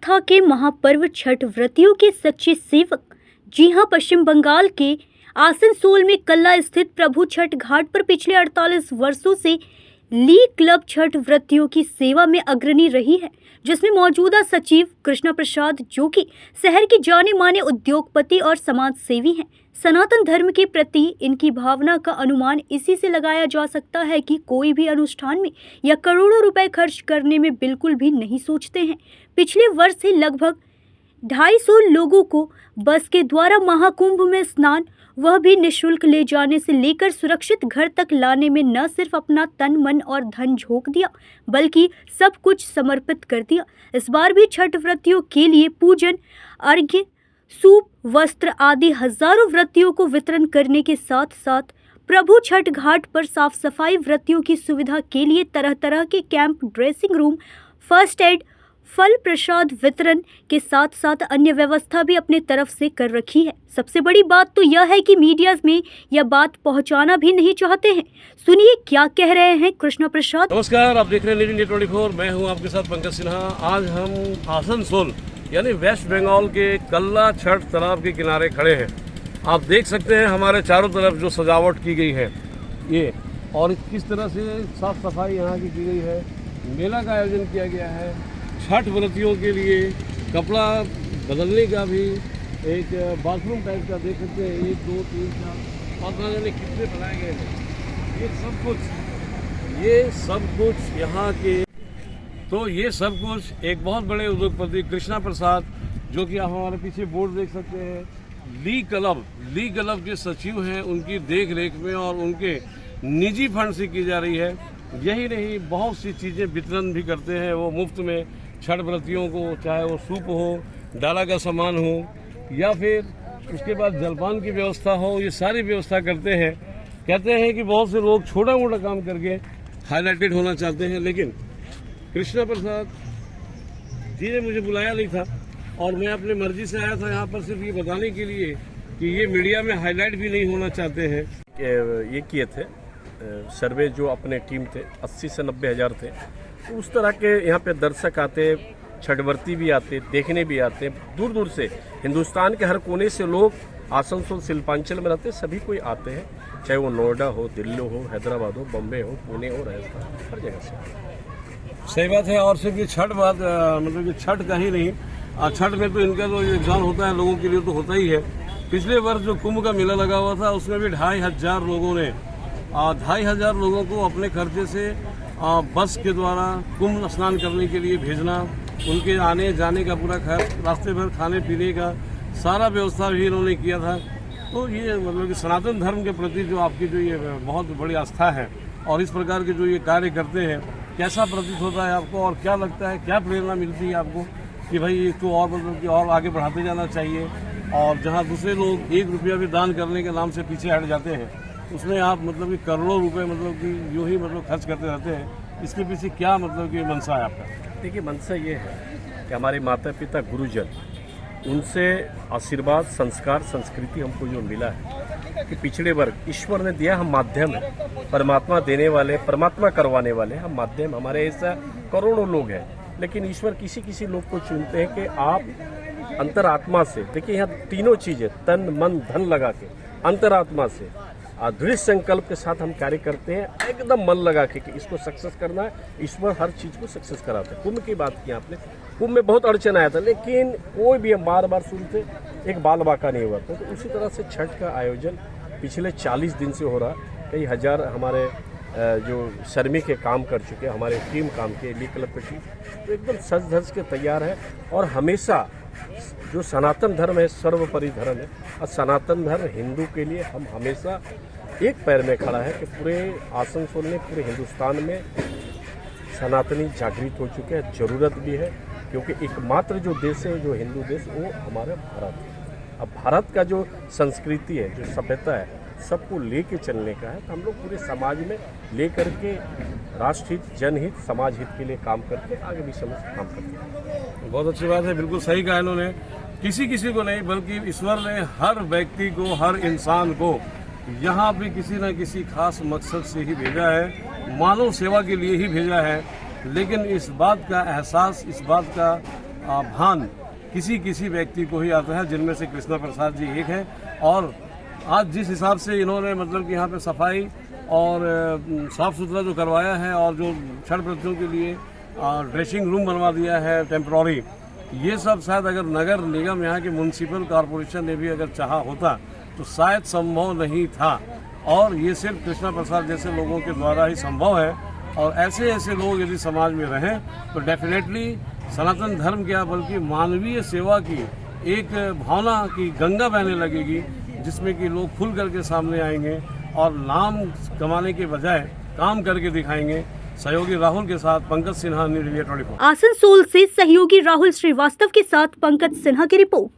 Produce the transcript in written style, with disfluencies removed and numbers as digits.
आस्था के महापर्व छठ व्रतियों के सच्चे सेवक। जी हां, पश्चिम बंगाल के आसनसोल में कल्ला स्थित प्रभु छठ घाट पर पिछले 48 वर्षों से ली क्लब छठ व्रतियों की सेवा में अग्रणी रही है, जिसमें मौजूदा सचिव कृष्णा प्रसाद, जो कि शहर के जाने माने उद्योगपति और समाज सेवी हैं। सनातन धर्म के प्रति इनकी भावना का अनुमान इसी से लगाया जा सकता है कि कोई भी अनुष्ठान में या करोड़ों रुपए खर्च करने में बिल्कुल भी नहीं सोचते हैं। पिछले वर्ष से लगभग 250 लोगों को बस के द्वारा महाकुंभ में स्नान, वह भी निःशुल्क ले जाने से लेकर सुरक्षित घर तक लाने में न सिर्फ अपना तन, मन और धन झोंक दिया, बल्कि सब कुछ समर्पित कर दिया। इस बार भी छठ व्रतियों के लिए पूजन, अर्घ्य, सूप, वस्त्र आदि हजारों व्रतियों को वितरण करने के साथ साथ प्रभु छठ घाट पर साफ सफाई, व्रतियों की सुविधा के लिए तरह तरह के camp, dressing room, first aid, फल प्रसाद वितरण के साथ साथ अन्य व्यवस्था भी अपने तरफ से कर रखी है। सबसे बड़ी बात तो यह है कि मीडिया में यह बात पहुंचाना भी नहीं चाहते हैं। सुनिए क्या कह रहे हैं कृष्णा प्रसाद। नमस्कार, आप देख रहे हैं न्यूज़ 24। मैं हूं आपके साथ पंकज सिन्हा। आज हम आसनसोल यानी वेस्ट बंगाल के कल्ला छठ तालाब के किनारे खड़े हैं। आप देख सकते हैं हमारे चारों तरफ जो सजावट की गई है ये, और किस तरह से साफ सफाई यहाँ की गई है। मेला का आयोजन किया गया है। छठ व्रतियों के लिए कपड़ा बदलने का भी एक बाथरूम टाइप का देख सकते हैं। 1 2 3 4 और ना जाने कितने बनाए गए हैं। ये सब कुछ यहाँ के, तो ये सब कुछ एक बहुत बड़े उद्योगपति कृष्णा प्रसाद, जो कि आप हमारे पीछे बोर्ड देख सकते हैं, ली क्लब के सचिव हैं। उनकी देख रेख में और उनके निजी फंड से की जा रही है। यही नहीं, बहुत सी चीज़ें वितरण भी करते हैं वो मुफ्त में छठ व्रतियों को, चाहे वो सूप हो, डाला का सामान हो या फिर उसके बाद जलपान की व्यवस्था हो, ये सारी व्यवस्था करते हैं। कहते हैं कि बहुत से लोग छोटा मोटा काम करके हाईलाइटेड होना चाहते हैं, लेकिन कृष्णा प्रसाद जी ने मुझे बुलाया नहीं था और मैं अपनी मर्जी से आया था यहाँ पर सिर्फ ये बताने के लिए कि ये मीडिया में हाईलाइट भी नहीं होना चाहते हैं। ये किए थे सर्वे, जो अपने टीम थे 80 से 90 हज़ार थे। तो उस तरह के यहाँ पे दर्शक आते, छठवर्ती भी आते, देखने भी आते, दूर दूर से हिंदुस्तान के हर कोने से लोग आसनसोल शिल्पांचल में रहते, सभी कोई आते हैं, चाहे वो नोएडा हो, दिल्ली हो, हैदराबाद हो, बम्बे हो, पुणे हो, राजस्थान, हर जगह से। सही बात है। और सिर्फ ये छठ बात, मतलब कि छठ का ही नहीं, छठ में तो इनका जो योगदान होता है लोगों के लिए तो होता ही है। पिछले वर्ष जो कुंभ का मेला लगा हुआ था उसमें भी 2500 लोगों ने 2500 लोगों को अपने खर्चे से बस के द्वारा कुंभ स्नान करने के लिए भेजना, उनके आने जाने का पूरा खर्च, रास्ते भर खाने पीने का सारा व्यवस्था भी इन्होंने किया था। तो ये मतलब कि सनातन धर्म के प्रति जो आपकी जो ये बहुत बड़ी आस्था है और इस प्रकार के जो ये कार्य करते हैं, कैसा प्रतीत होता है आपको और क्या लगता है, क्या प्रेरणा मिलती है आपको कि भाई इसको और मतलब कि और आगे बढ़ाते जाना चाहिए, और जहाँ दूसरे लोग 1 रुपया भी दान करने के नाम से पीछे हट जाते हैं, उसमें आप मतलब कि करोड़ों रुपए मतलब कि यूँ ही मतलब खर्च करते रहते हैं। इसके पीछे क्या मतलब कि मनसा है आपका? देखिए, मनसा ये है कि हमारे माता पिता गुरुजन, उनसे आशीर्वाद, संस्कार, संस्कृति हमको जो मिला है कि पिछड़े वर्ग ईश्वर ने दिया, हम माध्यम है, परमात्मा देने वाले, परमात्मा करवाने वाले हम माध्यम। हमारे ऐसा करोड़ों लोग हैं, लेकिन ईश्वर किसी किसी लोग को चुनते हैं कि आप अंतरात्मा से, देखिए यहाँ तीनों चीजें, तन मन धन लगा के अंतरात्मा से दृढ़ संकल्प के साथ हम कार्य करते हैं, एकदम मन लगा के कि इसको सक्सेस करना है। ईश्वर हर चीज को सक्सेस कराते हैं। कुंभ की बात की आपने, कुंभ में बहुत अड़चन आया था, लेकिन कोई भी हम बार बार सुनते, एक बाल बाका नहीं हुआ था। तो उसी तरह से छठ का आयोजन पिछले 40 दिन से हो रहा। कई हजार हमारे जो श्रमिक के काम कर चुके, हमारे टीम काम के, ली क्लब की टीम तो एकदम सज धज के तैयार है। और हमेशा जो सनातन धर्म है सर्वोपरि धर्म है, और सनातन धर्म हिंदू के लिए हम हमेशा एक पैर में खड़ा है कि पूरे आसनसोल में, पूरे हिंदुस्तान में सनातनी जागृत हो चुके हैं। ज़रूरत भी है, क्योंकि एकमात्र जो देश है, जो हिंदू देश, वो हमारा भारत है। अब भारत का जो संस्कृति है, जो सभ्यता है, सबको लेके चलने का है। तो हम लोग पूरे समाज में ले करके राष्ट्रहित, जनहित, समाज हित के लिए काम करके आगे भी समझ काम करते हैं। बहुत अच्छी बात है, बिल्कुल सही कहा इन्होंने। किसी को नहीं, बल्कि ईश्वर ने हर व्यक्ति को, हर इंसान को यहाँ भी किसी न किसी खास मकसद से ही भेजा है, मानव सेवा के लिए ही भेजा है। लेकिन इस बात का एहसास, इस बात का भान किसी किसी व्यक्ति को ही आता है, जिनमें से कृष्णा प्रसाद जी एक है। और आज जिस हिसाब से इन्होंने मतलब कि यहाँ पे सफाई और साफ सुथरा जो करवाया है और जो छठ व्रतियों के लिए ड्रेसिंग रूम बनवा दिया है टेम्प्रोरी, ये सब शायद अगर नगर निगम यहाँ के म्यूनसिपल कॉरपोरेशन ने भी अगर चाहा होता तो शायद संभव नहीं था। और ये सिर्फ कृष्णा प्रसाद जैसे लोगों के द्वारा ही संभव है। और ऐसे ऐसे लोग यदि समाज में रहें तो डेफिनेटली सनातन धर्म क्या बल्कि मानवीय सेवा की एक भावना की गंगा बहने लगेगी, जिसमें कि लोग खुल करके सामने आएंगे और नाम कमाने के बजाय काम करके दिखाएंगे। सहयोगी राहुल के साथ पंकज सिन्हा, न्यूज़ इंडिया 24। आसनसोल से सहयोगी राहुल श्रीवास्तव के साथ पंकज सिन्हा की रिपोर्ट।